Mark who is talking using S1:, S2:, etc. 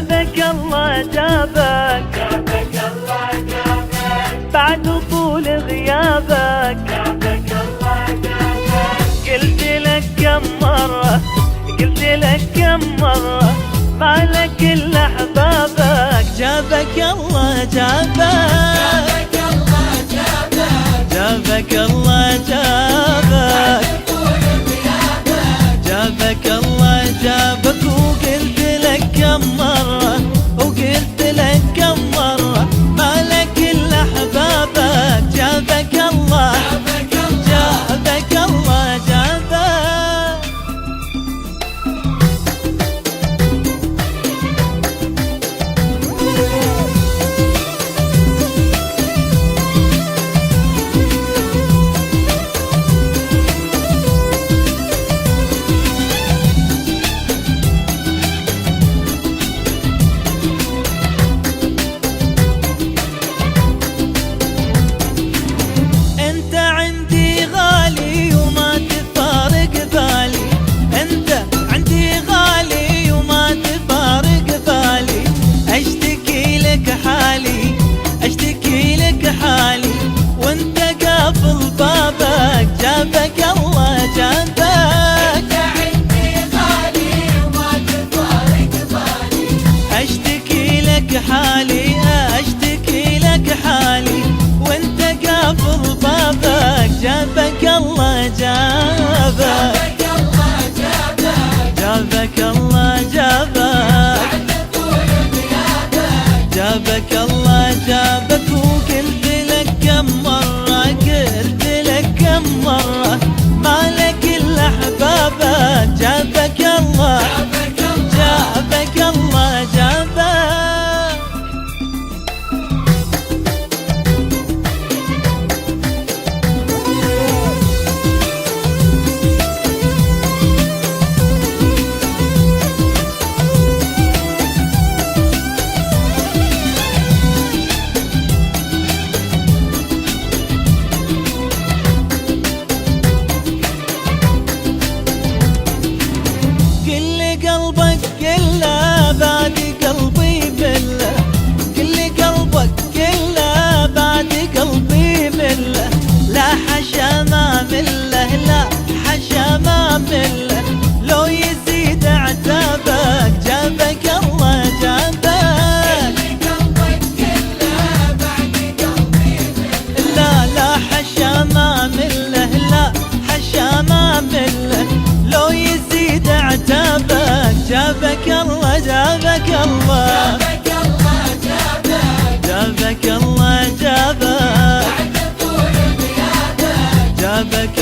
S1: جابك الله جابك،
S2: جابك الله جابك،
S1: بعد طول غيابك.
S2: جابك الله جابك،
S1: قلت لك كم مرة، قلت لك كم مرة، ما لك إلا أحبابك. جابك الله جابك،
S2: جابك الله جابك،
S1: جابك الله جابك،
S2: طول غيابك،
S1: جابك الله جابك. وقلت لك كم مرة، وقلت لك كم مرة، ما لك إلا أحبابك. جابك الله،
S2: جابك الله،
S1: جابك الله جابك. انت عندي غالي وما تفارق بالي، انت عندي غالي وما تفارق بالي. اشتكي لك حالي، اشتكي لك حالي، وانت قافل بابك. جابك الله جابك،
S2: أنت عندي غالي وما تفارق بالي،
S1: اشتكي لك حالي، اشتكي لك حالي، وانت قافل بابك. جابك الله جابك،
S2: جابك الله جابك،
S1: جابك الله جابك،
S2: بعد طول غيابك،
S1: جابك الله جابك. وقلت لك كم مرة، قلت لك كم مرة، ما لك إلا أحبابك. جابك الله،
S2: جابك الله،
S1: جابك الله جابك. كل قلبك كله بعد قلبي مله، كل قلبك كله بعد قلبي مله. لا حشا ما مله، لا حشا ما مله، لو يزيد عتابك. جابك الله جابك،
S2: قلبك كله بعد قلبي منه،
S1: لا حشا ما مله، لا حشا ما مله، لو يزيد عتابك. جابك الله، جابك الله،
S2: جابك الله جابك،
S1: جابك الله جابك،
S2: بعد طول غيابك،
S1: جابك